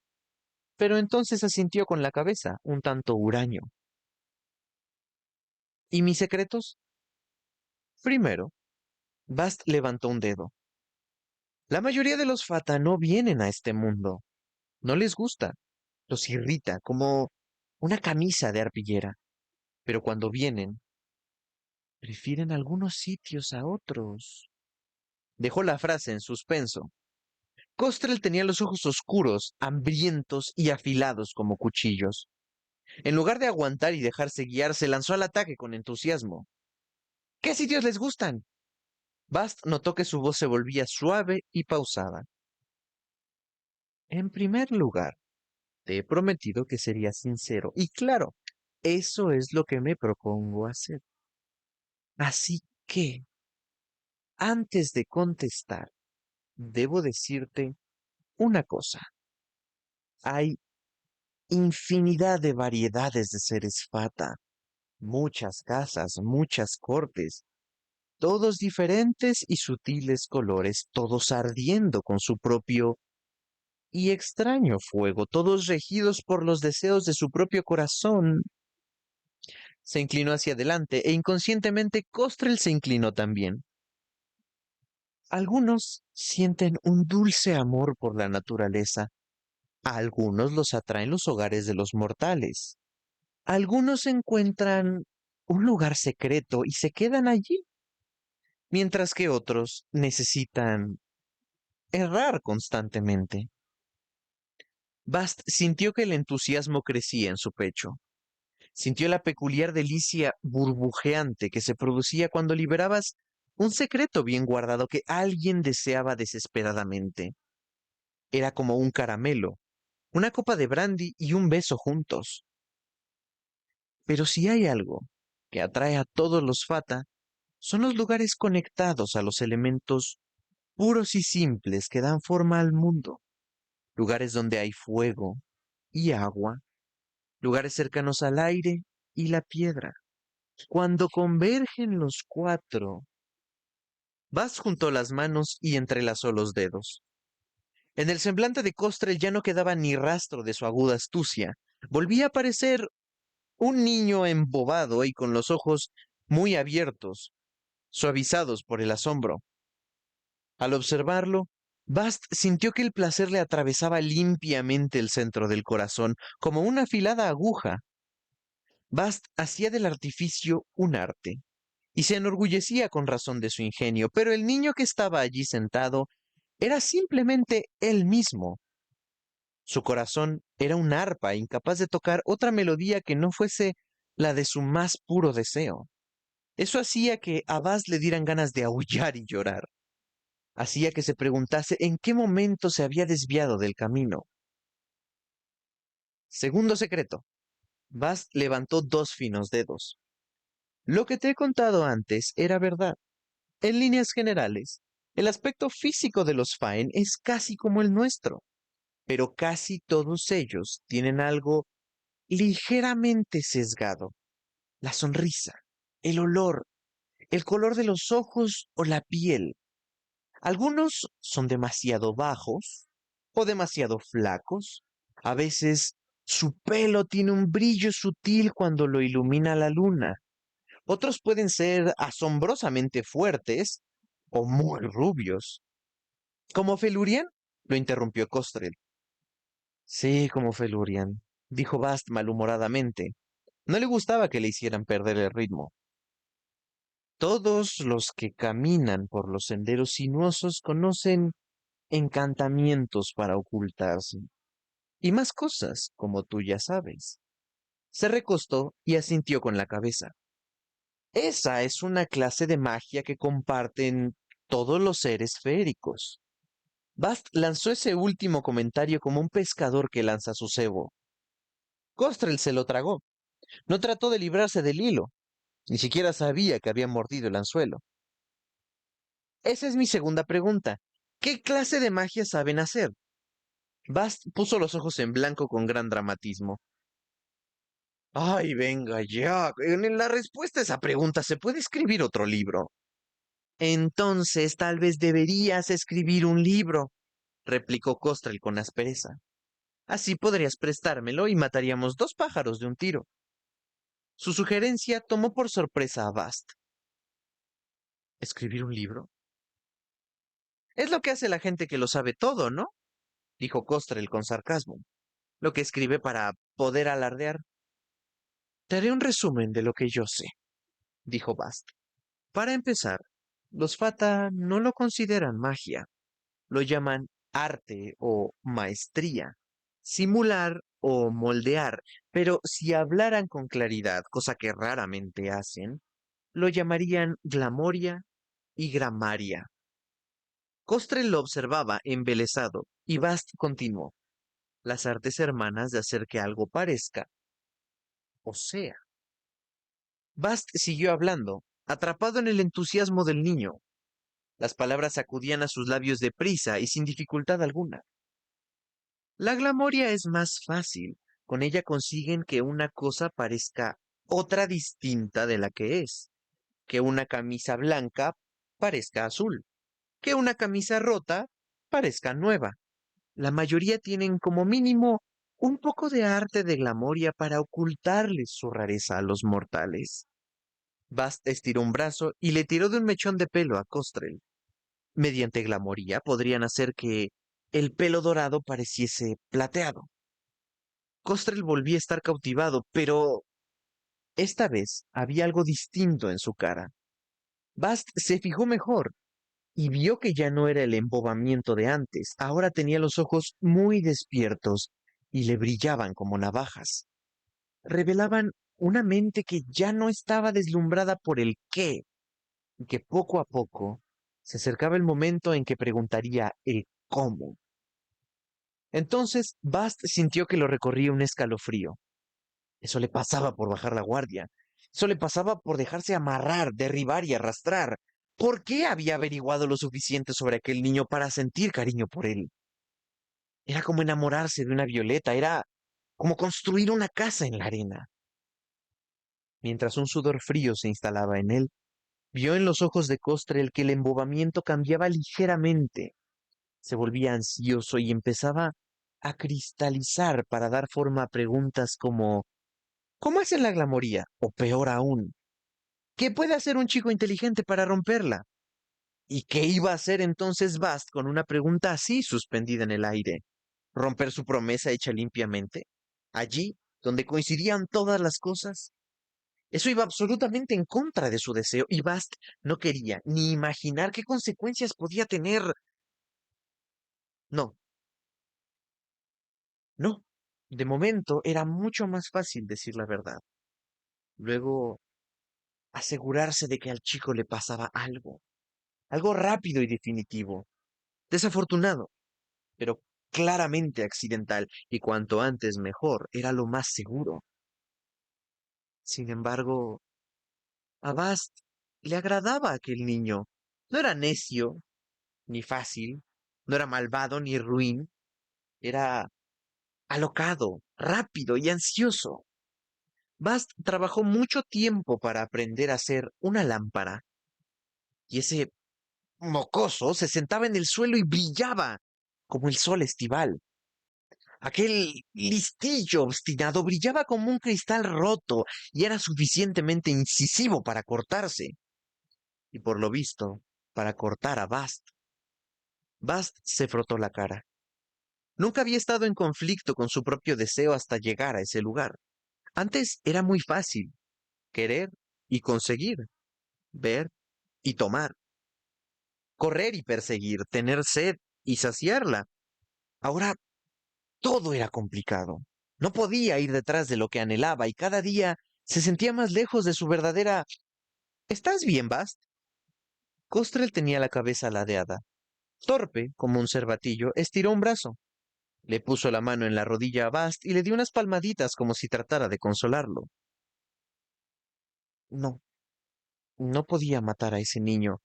pero entonces asintió con la cabeza, un tanto huraño. ¿Y mis secretos? Primero, Bast levantó un dedo. La mayoría de los Fata no vienen a este mundo. No les gusta. Los irrita, como una camisa de arpillera. Pero cuando vienen, prefieren algunos sitios a otros. Dejó la frase en suspenso. Costrel tenía los ojos oscuros, hambrientos y afilados como cuchillos. En lugar de aguantar y dejarse guiar, se lanzó al ataque con entusiasmo. ¿Qué sitios les gustan? Bast notó que su voz se volvía suave y pausada. En primer lugar, te he prometido que sería sincero. Y claro, eso es lo que me propongo hacer. Así que, antes de contestar, debo decirte una cosa. Hay infinidad de variedades de seres Fata, muchas casas, muchas cortes, todos diferentes y sutiles colores, todos ardiendo con su propio y extraño fuego, todos regidos por los deseos de su propio corazón. Se inclinó hacia adelante e inconscientemente Costrel se inclinó también. Algunos sienten un dulce amor por la naturaleza. A algunos los atraen los hogares de los mortales. Algunos encuentran un lugar secreto y se quedan allí, mientras que otros necesitan errar constantemente. Bast sintió que el entusiasmo crecía en su pecho. Sintió la peculiar delicia burbujeante que se producía cuando liberabas un secreto bien guardado que alguien deseaba desesperadamente. Era como un caramelo, una copa de brandy y un beso juntos. Pero si hay algo que atrae a todos los Fata, son los lugares conectados a los elementos puros y simples que dan forma al mundo. Lugares donde hay fuego y agua, lugares cercanos al aire y la piedra. Cuando convergen los 4, Bast juntó las manos y entrelazó los dedos. En el semblante de Costrel ya no quedaba ni rastro de su aguda astucia. Volvía a parecer un niño embobado y con los ojos muy abiertos, suavizados por el asombro. Al observarlo, Bast sintió que el placer le atravesaba limpiamente el centro del corazón, como una afilada aguja. Bast hacía del artificio un arte, y se enorgullecía con razón de su ingenio, pero el niño que estaba allí sentado era simplemente él mismo. Su corazón era un arpa incapaz de tocar otra melodía que no fuese la de su más puro deseo. Eso hacía que a Bast le dieran ganas de aullar y llorar. Hacía que se preguntase en qué momento se había desviado del camino. Segundo secreto. Bast levantó 2 finos dedos. Lo que te he contado antes era verdad. En líneas generales, el aspecto físico de los Faen es casi como el nuestro, pero casi todos ellos tienen algo ligeramente sesgado. La sonrisa, el olor, el color de los ojos o la piel. Algunos son demasiado bajos o demasiado flacos. A veces su pelo tiene un brillo sutil cuando lo ilumina la luna. Otros pueden ser asombrosamente fuertes o muy rubios. ¿Como Felurian? Lo interrumpió Costrel. Sí, como Felurian, dijo Bast malhumoradamente. No le gustaba que le hicieran perder el ritmo. Todos los que caminan por los senderos sinuosos conocen encantamientos para ocultarse. Y más cosas, como tú ya sabes. Se recostó y asintió con la cabeza. Esa es una clase de magia que comparten todos los seres féricos. Bast lanzó ese último comentario como un pescador que lanza su cebo. Costrel se lo tragó. No trató de librarse del hilo. Ni siquiera sabía que había mordido el anzuelo. Esa es mi segunda pregunta. ¿Qué clase de magia saben hacer? Bast puso los ojos en blanco con gran dramatismo. Ay, venga ya. En la respuesta a esa pregunta se puede escribir otro libro. Entonces tal vez deberías escribir un libro, replicó Costrel con aspereza. Así podrías prestármelo y mataríamos dos pájaros de un tiro. Su sugerencia tomó por sorpresa a Bast. ¿Escribir un libro? Es lo que hace la gente que lo sabe todo, ¿no? Dijo Costrel con sarcasmo. Lo que escribe para poder alardear. Te haré un resumen de lo que yo sé, dijo Bast. Para empezar, los Fata no lo consideran magia. Lo llaman arte o maestría, simular o moldear, pero si hablaran con claridad, cosa que raramente hacen, lo llamarían glamoria y gramaria. Costrel lo observaba embelesado y Bast continuó. Las artes hermanas de hacer que algo parezca, o sea. Bast siguió hablando, atrapado en el entusiasmo del niño. Las palabras acudían a sus labios deprisa y sin dificultad alguna. La glamoria es más fácil. Con ella consiguen que una cosa parezca otra distinta de la que es. Que una camisa blanca parezca azul. Que una camisa rota parezca nueva. La mayoría tienen como mínimo un poco de arte de glamoria para ocultarles su rareza a los mortales. Bast estiró un brazo y le tiró de un mechón de pelo a Costrel. Mediante glamoría podrían hacer que el pelo dorado pareciese plateado. Costrel volvía a estar cautivado, pero esta vez había algo distinto en su cara. Bast se fijó mejor y vio que ya no era el embobamiento de antes. Ahora tenía los ojos muy despiertos y le brillaban como navajas. Revelaban una mente que ya no estaba deslumbrada por el qué, y que poco a poco se acercaba el momento en que preguntaría el cómo. Entonces Bast sintió que lo recorría un escalofrío. Eso le pasaba por bajar la guardia. Eso le pasaba por dejarse amarrar, derribar y arrastrar. ¿Por qué había averiguado lo suficiente sobre aquel niño para sentir cariño por él? Era como enamorarse de una violeta, era como construir una casa en la arena. Mientras un sudor frío se instalaba en él, vio en los ojos de Costrel que el embobamiento cambiaba ligeramente. Se volvía ansioso y empezaba a cristalizar para dar forma a preguntas como ¿cómo hacen la glamoría? O peor aún, ¿qué puede hacer un chico inteligente para romperla? ¿Y qué iba a hacer entonces Bast con una pregunta así suspendida en el aire? ¿Romper su promesa hecha limpiamente? ¿Allí, donde coincidían todas las cosas? Eso iba absolutamente en contra de su deseo y Bast no quería ni imaginar qué consecuencias podía tener. No, no. De momento era mucho más fácil decir la verdad. Luego, asegurarse de que al chico le pasaba algo. Algo rápido y definitivo. Desafortunado, pero claramente accidental, y cuanto antes mejor, era lo más seguro. Sin embargo, a Bast le agradaba aquel niño. No era necio, ni fácil, no era malvado ni ruin, era alocado, rápido y ansioso. Bast trabajó mucho tiempo para aprender a hacer una lámpara, y ese mocoso se sentaba en el suelo y brillaba como el sol estival. Aquel listillo obstinado brillaba como un cristal roto y era suficientemente incisivo para cortarse, y por lo visto, para cortar a Bast. Bast se frotó la cara. Nunca había estado en conflicto con su propio deseo hasta llegar a ese lugar. Antes era muy fácil querer y conseguir, ver y tomar, correr y perseguir, tener sed y saciarla. Ahora Todo era complicado. No podía ir detrás de lo que anhelaba y cada día se sentía más lejos de su verdadera... ¿Estás bien, Bast? Costrel tenía la cabeza ladeada. Torpe, como un cervatillo, estiró un brazo. Le puso la mano en la rodilla a Bast y le dio unas palmaditas como si tratara de consolarlo. No, no podía matar a ese niño.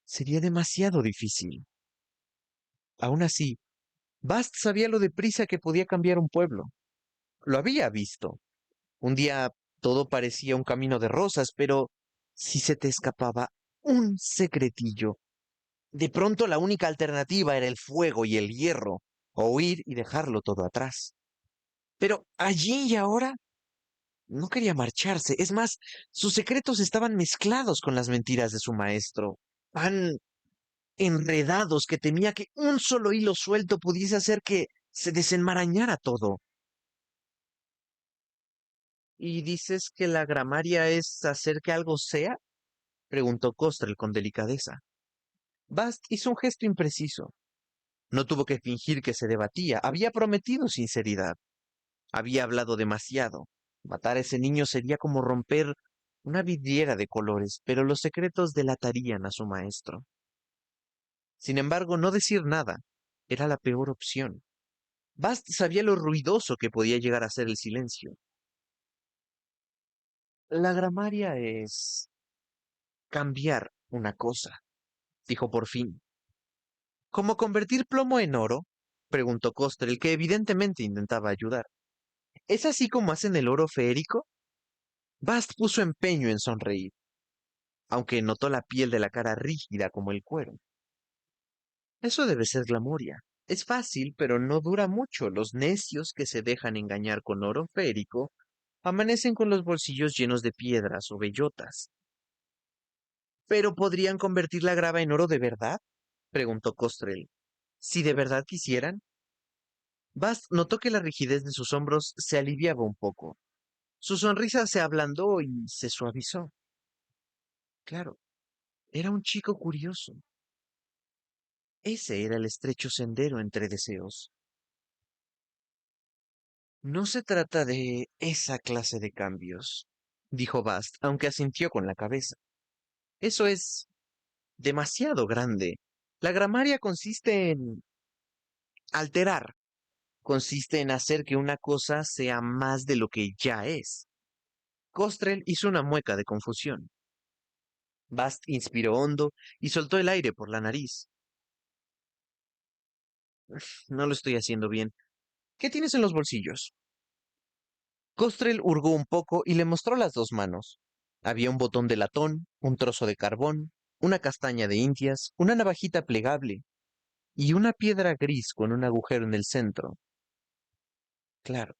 Sería demasiado difícil. Aún así, Bast sabía lo deprisa que podía cambiar un pueblo. Lo había visto. Un día todo parecía un camino de rosas, pero si se te escapaba un secretillo, de pronto la única alternativa era el fuego y el hierro, o huir y dejarlo todo atrás. Pero allí y ahora no quería marcharse. Es más, sus secretos estaban mezclados con las mentiras de su maestro, tan enredados que temía que un solo hilo suelto pudiese hacer que se desenmarañara todo. ¿Y dices que la gramaria es hacer que algo sea? Preguntó Costrel con delicadeza. Bast hizo un gesto impreciso. No tuvo que fingir que se debatía. Había prometido sinceridad. Había hablado demasiado. Matar a ese niño sería como romper una vidriera de colores, pero los secretos delatarían a su maestro. Sin embargo, no decir nada era la peor opción. Bast sabía lo ruidoso que podía llegar a ser el silencio. La gramaria es cambiar una cosa, dijo por fin. ¿Cómo convertir plomo en oro? Preguntó Costrel, que evidentemente intentaba ayudar. ¿Es así como hacen el oro feérico? Bast puso empeño en sonreír, aunque notó la piel de la cara rígida como el cuero. Eso debe ser glamoria. Es fácil, pero no dura mucho. Los necios que se dejan engañar con oro feérico amanecen con los bolsillos llenos de piedras o bellotas. ¿Pero podrían convertir la grava en oro de verdad? Preguntó Costrel. Si de verdad quisieran. Bast notó que la rigidez de sus hombros se aliviaba un poco. Su sonrisa se ablandó y se suavizó. Claro, era un chico curioso. Ese era el estrecho sendero entre deseos. No se trata de esa clase de cambios, dijo Bast, aunque asintió con la cabeza. Eso es demasiado grande. La gramaria consiste en alterar, consiste en hacer que una cosa sea más de lo que ya es. Costrel hizo una mueca de confusión. Bast inspiró hondo y soltó el aire por la nariz. No lo estoy haciendo bien. ¿Qué tienes en los bolsillos? Costrel hurgó un poco y le mostró las dos manos. Había un botón de latón, un trozo de carbón, una castaña de indias, una navajita plegable y una piedra gris con un agujero en el centro. Claro.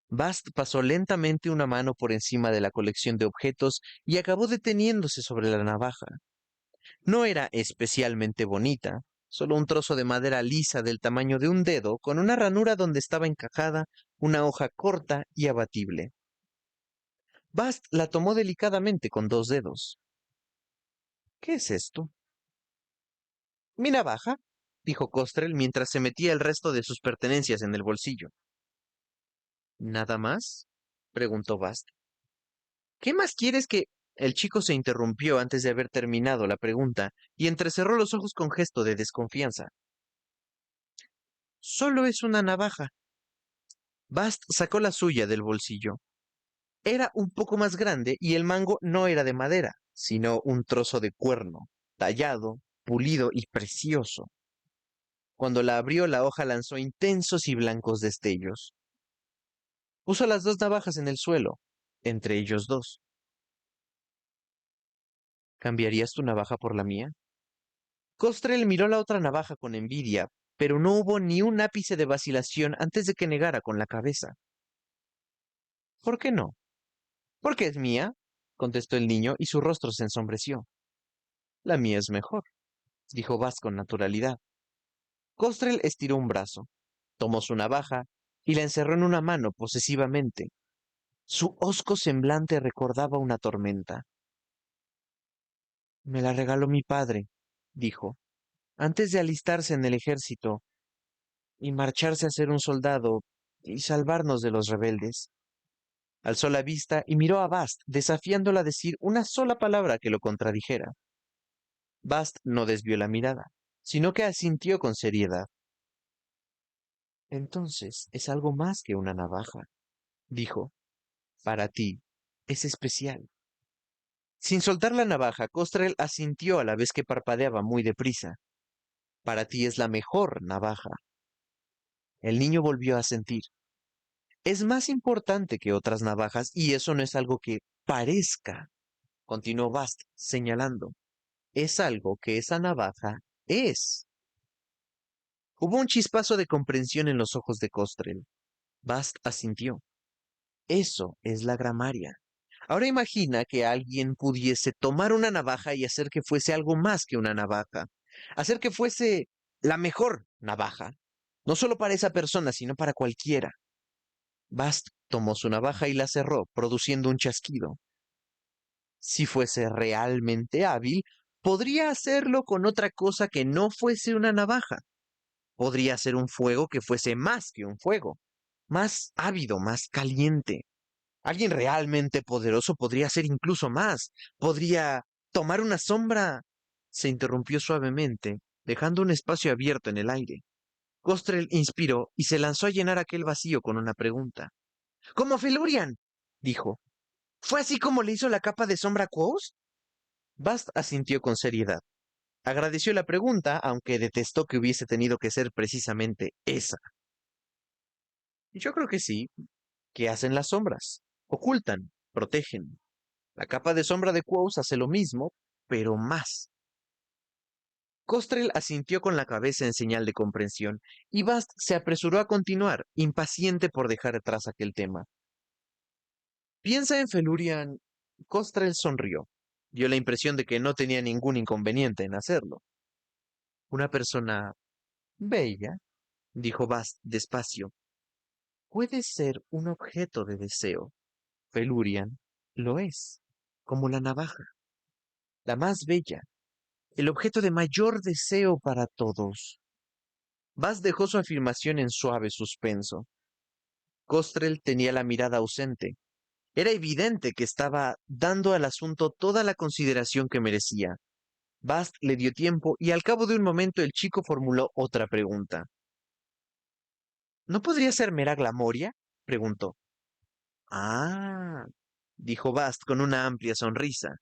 Bast pasó lentamente una mano por encima de la colección de objetos y acabó deteniéndose sobre la navaja. No era especialmente bonita, solo un trozo de madera lisa del tamaño de un dedo con una ranura donde estaba encajada una hoja corta y abatible. Bast la tomó delicadamente con dos dedos. ¿Qué es esto? Mi navaja, dijo Costrel mientras se metía el resto de sus pertenencias en el bolsillo. ¿Nada más? Preguntó Bast. ¿Qué más quieres que... El chico se interrumpió antes de haber terminado la pregunta y entrecerró los ojos con gesto de desconfianza. Solo es una navaja. Bast sacó la suya del bolsillo. Era un poco más grande y el mango no era de madera, sino un trozo de cuerno, tallado, pulido y precioso. Cuando la abrió, la hoja lanzó intensos y blancos destellos. Puso las dos navajas en el suelo, entre ellos dos. ¿Cambiarías tu navaja por la mía? Costrel miró la otra navaja con envidia, pero no hubo ni un ápice de vacilación antes de que negara con la cabeza. ¿Por qué no? Porque es mía, contestó el niño y su rostro se ensombreció. La mía es mejor, dijo Bast con naturalidad. Costrel estiró un brazo, tomó su navaja y la encerró en una mano posesivamente. Su hosco semblante recordaba una tormenta. Me la regaló mi padre, dijo, antes de alistarse en el ejército. y marcharse a ser un soldado y salvarnos de los rebeldes. Alzó la vista y miró a Bast, desafiándola a decir una sola palabra que lo contradijera. Bast no desvió la mirada, sino que asintió con seriedad. Entonces es algo más que una navaja, dijo. Para ti es especial. Sin soltar la navaja, Costrel asintió a la vez que parpadeaba muy deprisa. Para ti es la mejor navaja. El niño volvió a asentir. Es más importante que otras navajas y eso no es algo que parezca, continuó Bast, señalando. Es algo que esa navaja es. Hubo un chispazo de comprensión en los ojos de Costrel. Bast asintió. Eso es la gramaria. Ahora imagina que alguien pudiese tomar una navaja y hacer que fuese algo más que una navaja. Hacer que fuese la mejor navaja. No solo para esa persona, sino para cualquiera. Bast tomó su navaja y la cerró, produciendo un chasquido. Si fuese realmente hábil, podría hacerlo con otra cosa que no fuese una navaja. Podría ser un fuego que fuese más que un fuego, más ávido, más caliente. Alguien realmente poderoso podría ser incluso más. Podría tomar una sombra. Se interrumpió suavemente, dejando un espacio abierto en el aire. Costrel inspiró y se lanzó a llenar aquel vacío con una pregunta. —¡Como Felurian! —dijo. —¿Fue así como le hizo la capa de sombra a Quos? Bast asintió con seriedad. Agradeció la pregunta, aunque detestó que hubiese tenido que ser precisamente esa. Yo creo que sí. ¿Qué hacen las sombras? Ocultan, protegen. La capa de sombra de Quos hace lo mismo, pero más. Costrel asintió con la cabeza en señal de comprensión, y Bast se apresuró a continuar, impaciente por dejar atrás aquel tema. Piensa en Felurian. Costrel sonrió. Dio la impresión de que no tenía ningún inconveniente en hacerlo. Una persona bella, dijo Bast despacio, puede ser un objeto de deseo. Felurian lo es, como la navaja, la más bella, el objeto de mayor deseo para todos. Bast dejó su afirmación en suave suspenso. Costrel tenía la mirada ausente. Era evidente que estaba dando al asunto toda la consideración que merecía. Bast le dio tiempo y al cabo de un momento el chico formuló otra pregunta. ¿No podría ser mera glamoria? Preguntó. Ah, dijo Bast con una amplia sonrisa.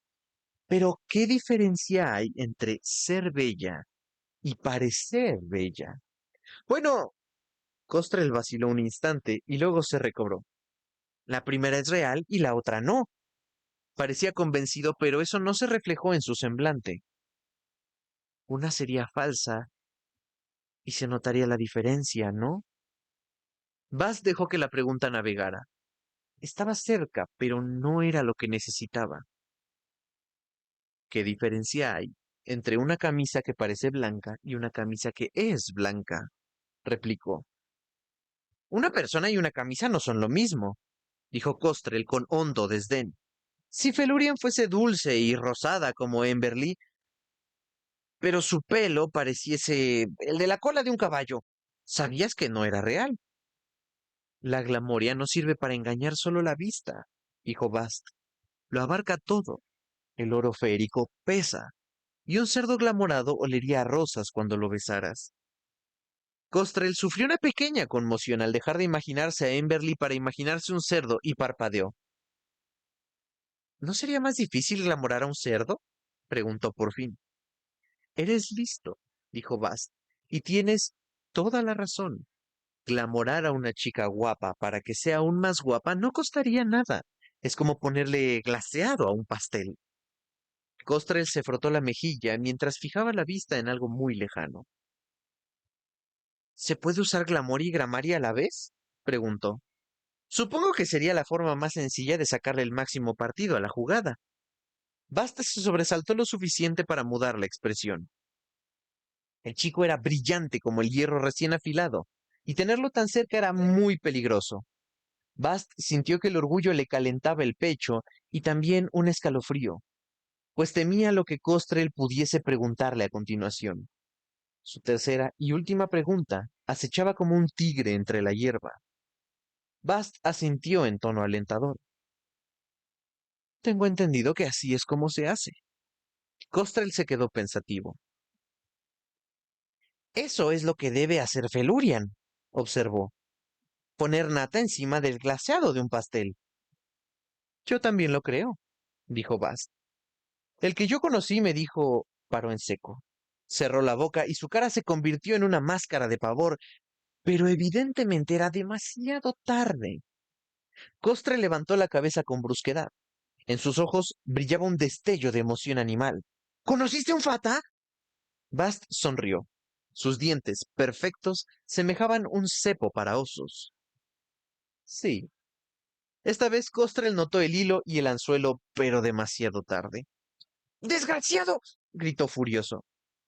Pero, ¿qué diferencia hay entre ser bella y parecer bella? Bueno, Costrel vaciló un instante y luego se recobró. La primera es real y la otra no. Parecía convencido, pero eso no se reflejó en su semblante. Una sería falsa y se notaría la diferencia, ¿no? Bast dejó que la pregunta navegara. Estaba cerca, pero no era lo que necesitaba. ¿Qué diferencia hay entre una camisa que parece blanca y una camisa que es blanca? Replicó. Una persona y una camisa no son lo mismo, dijo Costrel con hondo desdén. Si Felurian fuese dulce y rosada como Emberly, pero su pelo pareciese el de la cola de un caballo, ¿sabías que no era real? La glamoria no sirve para engañar solo la vista, dijo Bast. Lo abarca todo. El oro férico pesa, y un cerdo glamorado olería a rosas cuando lo besaras. Costrel sufrió una pequeña conmoción al dejar de imaginarse a Emberly para imaginarse un cerdo y parpadeó. ¿No sería más difícil glamorar a un cerdo? Preguntó por fin. Eres listo, dijo Bast, y tienes toda la razón. Glamorar a una chica guapa para que sea aún más guapa no costaría nada. Es como ponerle glaseado a un pastel. Costrel se frotó la mejilla mientras fijaba la vista en algo muy lejano. ¿Se puede usar glamour y gramaria a la vez? Preguntó. Supongo que sería la forma más sencilla de sacarle el máximo partido a la jugada. Basta se sobresaltó lo suficiente para mudar la expresión. El chico era brillante como el hierro recién afilado, y tenerlo tan cerca era muy peligroso. Bast sintió que el orgullo le calentaba el pecho y también un escalofrío, pues temía lo que Costrel pudiese preguntarle a continuación. Su tercera y última pregunta acechaba como un tigre entre la hierba. Bast asintió en tono alentador. Tengo entendido que así es como se hace. Costrel se quedó pensativo. Eso es lo que debe hacer Felurian, observó. Poner nata encima del glaseado de un pastel. Yo también lo creo, dijo Bast. El que yo conocí me dijo, paró en seco. Cerró la boca y su cara se convirtió en una máscara de pavor, pero evidentemente era demasiado tarde. Costre levantó la cabeza con brusquedad. En sus ojos brillaba un destello de emoción animal. ¿Conociste a un fata? Bast sonrió. Sus dientes, perfectos, semejaban un cepo para osos. Sí. Esta vez Costrel notó el hilo y el anzuelo, pero demasiado tarde. ¡Desgraciado! Gritó furioso.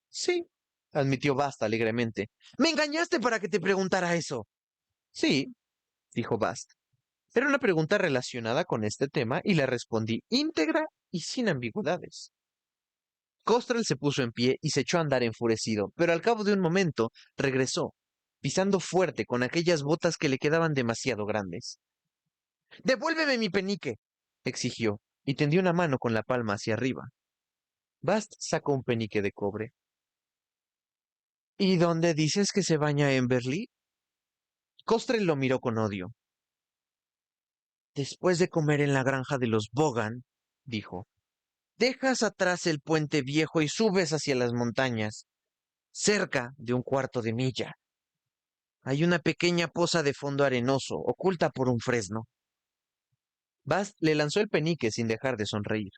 Sí, admitió Bast alegremente. Me engañaste para que te preguntara eso. Sí, dijo Bast. Era una pregunta relacionada con este tema y le respondí íntegra y sin ambigüedades. Costrel se puso en pie y se echó a andar enfurecido, pero al cabo de un momento regresó, pisando fuerte con aquellas botas que le quedaban demasiado grandes. ¡Devuélveme mi penique! Exigió, y tendió una mano con la palma hacia arriba. Bast sacó un penique de cobre. ¿Y dónde dices que se baña Emberly? Costrel lo miró con odio. Después de comer en la granja de los Bogan, dijo, dejas atrás el puente viejo y subes hacia las montañas, cerca de un cuarto de milla. Hay una pequeña poza de fondo arenoso, oculta por un fresno. Bast le lanzó el penique sin dejar de sonreír.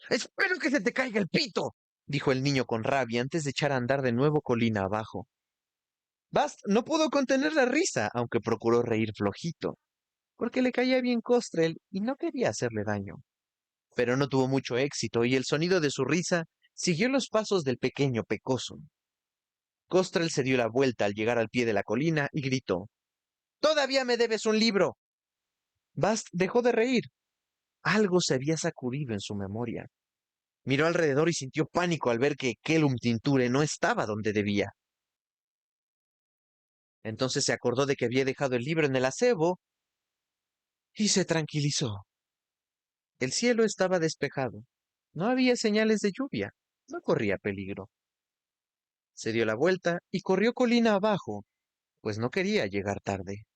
¡Espero que se te caiga el pito! Dijo el niño con rabia antes de echar a andar de nuevo colina abajo. Bast no pudo contener la risa, aunque procuró reír flojito, porque le caía bien Costrel y no quería hacerle daño. Pero no tuvo mucho éxito y el sonido de su risa siguió los pasos del pequeño pecoso. Costrel se dio la vuelta al llegar al pie de la colina y gritó, ¡Todavía me debes un libro! Bast dejó de reír. Algo se había sacudido en su memoria. Miró alrededor y sintió pánico al ver que Kellum Tinture no estaba donde debía. Entonces se acordó de que había dejado el libro en el acebo y se tranquilizó. El cielo estaba despejado. No había señales de lluvia. No corría peligro. Se dio la vuelta y corrió colina abajo, pues no quería llegar tarde.